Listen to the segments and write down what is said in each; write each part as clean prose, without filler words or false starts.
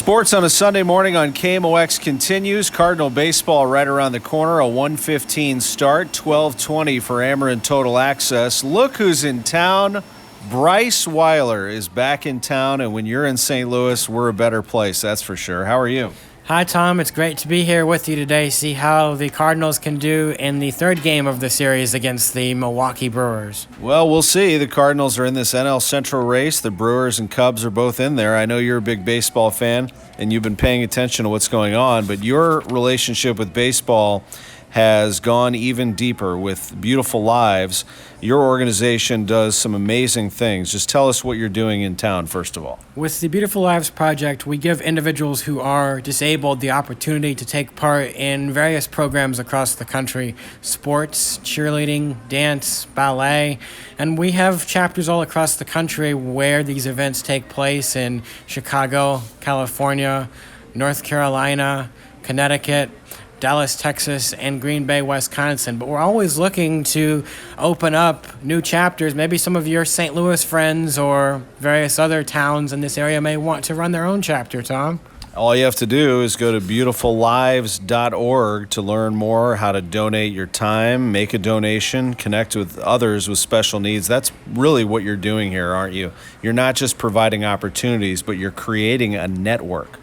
Sports on a Sunday morning on KMOX continues. Cardinal baseball right around the corner, a 1:15 start, 12:20 for Ameren Total Access. Look who's in town. Bryce Weiler is back in town, and when you're in St. Louis, we're a better place, that's for sure. How are you? Hi, Tom. It's great to be here with you today, see how the Cardinals can do in the third game of the series against the Milwaukee Brewers. Well, we'll see. The Cardinals are in this NL Central race. The Brewers and Cubs are both in there. I know you're a big baseball fan, and you've been paying attention to what's going on, but your relationship with baseball has gone even deeper with Beautiful Lives. Your organization does some amazing things. Just tell us what you're doing in town, first of all. With the Beautiful Lives Project, we give individuals who are disabled the opportunity to take part in various programs across the country: sports, cheerleading, dance, ballet, and we have chapters all across the country where these events take place in Chicago, California, North Carolina, Connecticut, Dallas, Texas, and Green Bay, Wisconsin. But we're always looking to open up new chapters. Maybe some of your St. Louis friends or various other towns in this area may want to run their own chapter, Tom. All you have to do is go to beautifullives.org to learn more, how to donate your time, make a donation, connect with others with special needs. That's really what you're doing here, aren't you? You're not just providing opportunities, but you're creating a network.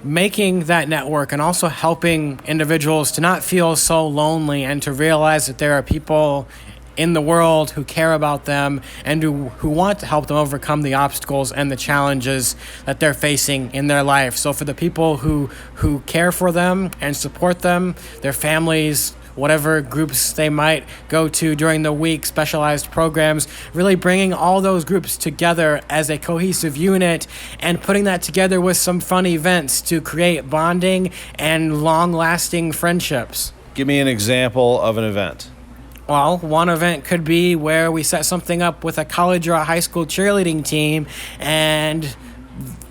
Making that network and also helping individuals to not feel so lonely and to realize that there are people in the world who care about them and who want to help them overcome the obstacles and the challenges that they're facing in their life. So for the people who care for them and support them, their families, whatever groups they might go to during the week, specialized programs, really bringing all those groups together as a cohesive unit and putting that together with some fun events to create bonding and long-lasting friendships. Give me an example of an event. Well, one event could be where we set something up with a college or a high school cheerleading team, and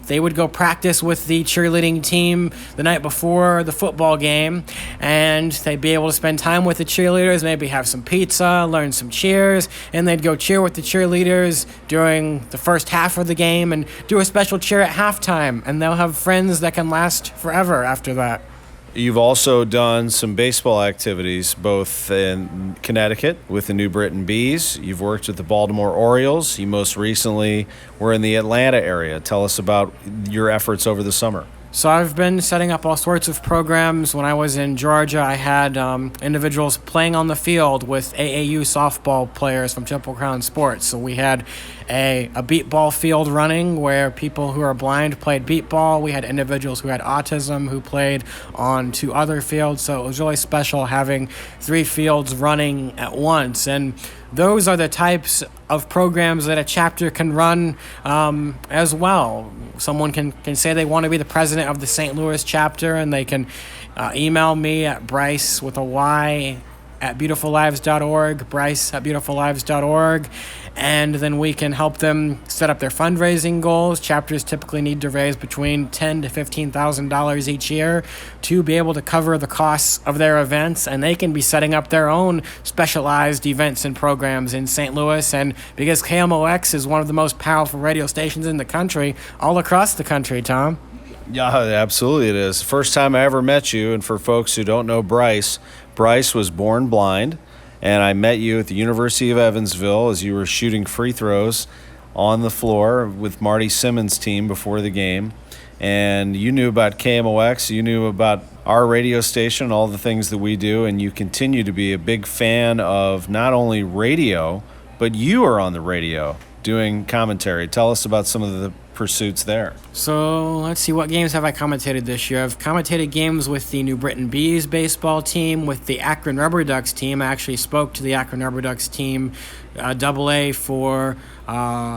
they would go practice with the cheerleading team the night before the football game, and they'd be able to spend time with the cheerleaders, maybe have some pizza, learn some cheers, and they'd go cheer with the cheerleaders during the first half of the game and do a special cheer at halftime, and they'll have friends that can last forever after that. You've also done some baseball activities, both in Connecticut with the New Britain Bees. You've worked with the Baltimore Orioles. You most recently were in the Atlanta area. Tell us about your efforts over the summer. So I've been setting up all sorts of programs. When I was in Georgia, I had individuals playing on the field with AAU softball players from Triple Crown Sports. So we had a beat ball field running where people who are blind played beat ball. We had individuals who had autism who played on two other fields. So it was really special having three fields running at once. And those are the types of programs that a chapter can run as well. Someone can say they want to be the president of the St. Louis chapter, and they can email me at Bryce with a Y at beautifullives.org, Bryce at beautifullives.org, and then we can help them set up their fundraising goals. Chapters typically need to raise between $10,000 to $15,000 each year to be able to cover the costs of their events, and they can be setting up their own specialized events and programs in St. Louis. And because KMOX is one of the most powerful radio stations in the country, all across the country, Tom. Yeah, absolutely it is. First time I ever met you, and for folks who don't know Bryce was born blind, and I met you at the University of Evansville as you were shooting free throws on the floor with Marty Simmons' team before the game. And you knew about KMOX, you knew about our radio station, all the things that we do, and you continue to be a big fan of not only radio, but you are on the radio doing commentary. Tell us about some of the pursuits there. So let's see, what games have I commentated this year? I've commentated games with the New Britain Bees baseball team, with the Akron Rubber Ducks team. I actually spoke to the Akron Rubber Ducks team, AA for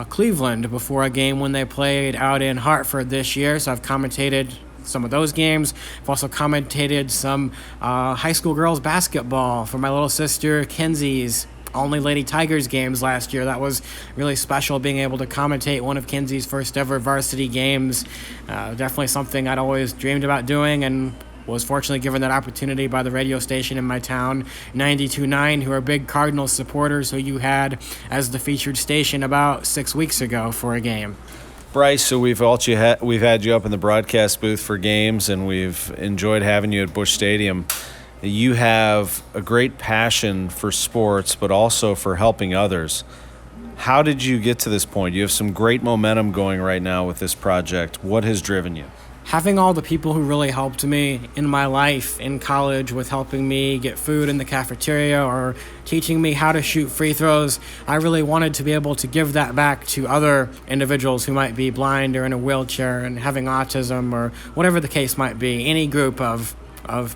Cleveland before a game when they played out in Hartford this year. So I've commentated some of those games. I've also commentated some high school girls basketball for my little sister Kenzie's only Lady Tigers games last year. That was really special, being able to commentate one of Kenzie's first ever varsity games. Definitely something I'd always dreamed about doing, and was fortunately given that opportunity by the radio station in my town, 92.9, who are big Cardinals supporters, who you had as the featured station about 6 weeks ago for a game. Bryce, so we've had you up in the broadcast booth for games, and we've enjoyed having you at Busch Stadium. You have a great passion for sports, but also for helping others. How did you get to this point? You have some great momentum going right now with this project. What has driven you? Having all the people who really helped me in my life in college with helping me get food in the cafeteria or teaching me how to shoot free throws, I really wanted to be able to give that back to other individuals who might be blind or in a wheelchair and having autism or whatever the case might be, any group of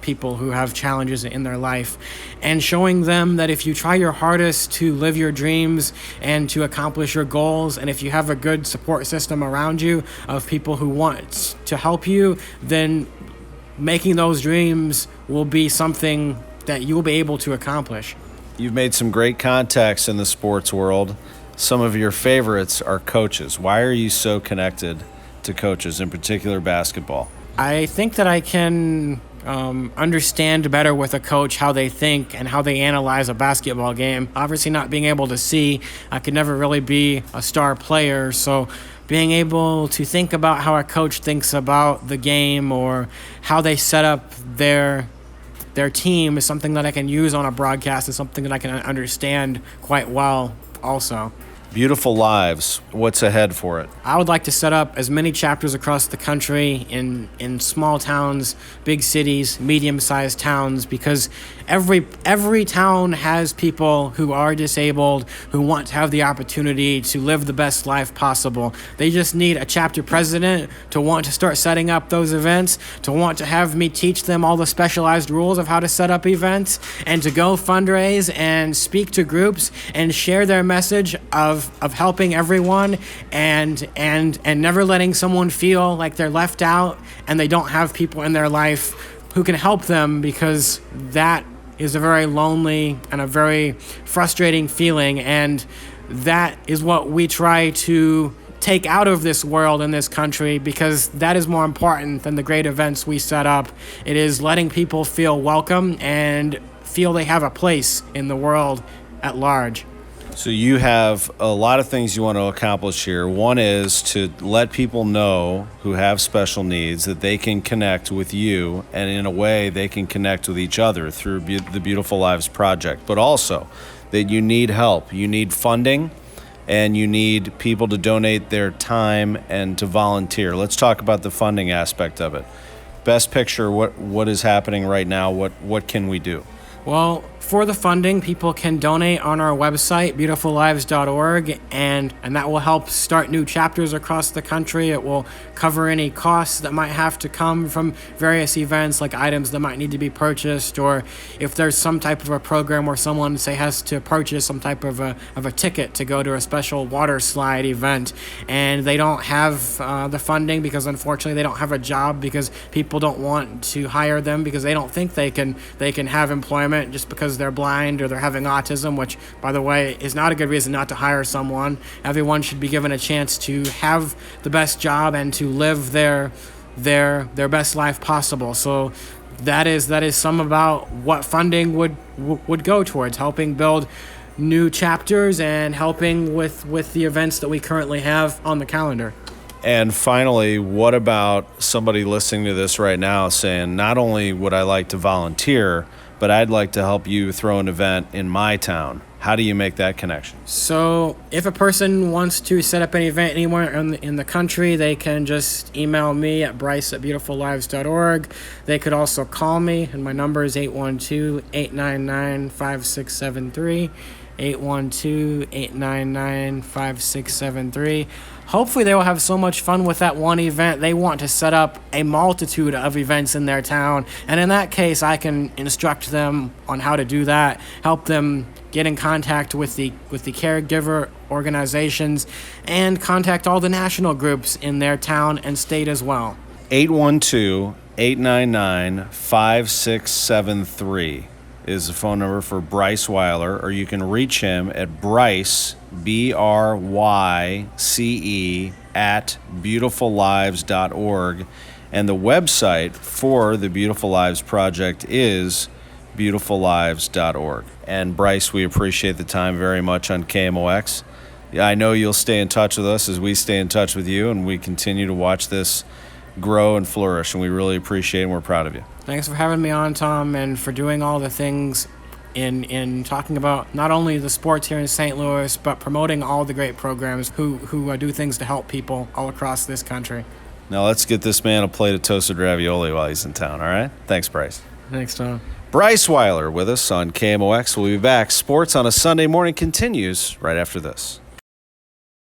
people who have challenges in their life, and showing them that if you try your hardest to live your dreams and to accomplish your goals, and if you have a good support system around you of people who want to help you, then making those dreams will be something that you'll be able to accomplish. You've made some great contacts in the sports world. Some of your favorites are coaches. Why are you so connected to coaches, in particular basketball? I think that I can understand better with a coach how they think and how they analyze a basketball game. Obviously, not being able to see, I could never really be a star player. So being able to think about how a coach thinks about the game or how they set up their team is something that I can use on a broadcast. Is something that I can understand quite well also. Beautiful Lives, what's ahead for it? I would like to set up as many chapters across the country in small towns, big cities, medium-sized towns, because every town has people who are disabled who want to have the opportunity to live the best life possible. They just need a chapter president to want to start setting up those events, to want to have me teach them all the specialized rules of how to set up events, and to go fundraise and speak to groups and share their message of helping everyone and never letting someone feel like they're left out and they don't have people in their life who can help them, because that is a very lonely and a very frustrating feeling, and that is what we try to take out of this world and this country, because that is more important than the great events we set up. It is letting people feel welcome and feel they have a place in the world at large. So you have a lot of things you want to accomplish here. One is to let people know who have special needs that they can connect with you, and in a way they can connect with each other through the Beautiful Lives Project. But also that you need help, you need funding, and you need people to donate their time and to volunteer. Let's talk about the funding aspect of it. Best picture, what is happening right now? What can we do? Well, for the funding, people can donate on our website, beautifullives.org, and that will help start new chapters across the country. It will cover any costs that might have to come from various events, like items that might need to be purchased, or if there's some type of a program where someone, say, has to purchase some type of a ticket to go to a special water slide event, and they don't have the funding because, unfortunately, they don't have a job because people don't want to hire them because they don't think they can have employment just because they're blind or they're having autism, which, by the way, is not a good reason not to hire someone. Everyone should be given a chance to have the best job and to live their best life possible. So that is some about what funding would go towards, helping build new chapters and helping with the events that we currently have on the calendar. And finally, what about somebody listening to this right now saying, not only would I like to volunteer, but I'd like to help you throw an event in my town? How do you make that connection? So if a person wants to set up an event anywhere in the country, they can just email me at bryce@beautifullives.org. They could also call me, and my number is 812-899-5673. 812-899-5673. Hopefully they will have so much fun with that one event, they want to set up a multitude of events in their town. And in that case, I can instruct them on how to do that, help them get in contact with the caregiver organizations, and contact all the national groups in their town and state as well. 812-899-5673 is the phone number for Bryce Weiler, or you can reach him at Bryce, BRYCE, at beautifullives.org. And the website for the Beautiful Lives Project is beautifullives.org. And Bryce, we appreciate the time very much on KMOX. Yeah, I know you'll stay in touch with us as we stay in touch with you, and we continue to watch this grow and flourish, and we really appreciate it, and we're proud of you. Thanks for having me on, Tom, and for doing all the things in talking about not only the sports here in St. Louis, but promoting all the great programs who do things to help people all across this country. Now let's get this man a plate of toasted ravioli while he's in town, all right? Thanks, Bryce. Thanks, Tom. Bryce Weiler with us on KMOX. We'll be back. Sports on a Sunday morning continues right after this.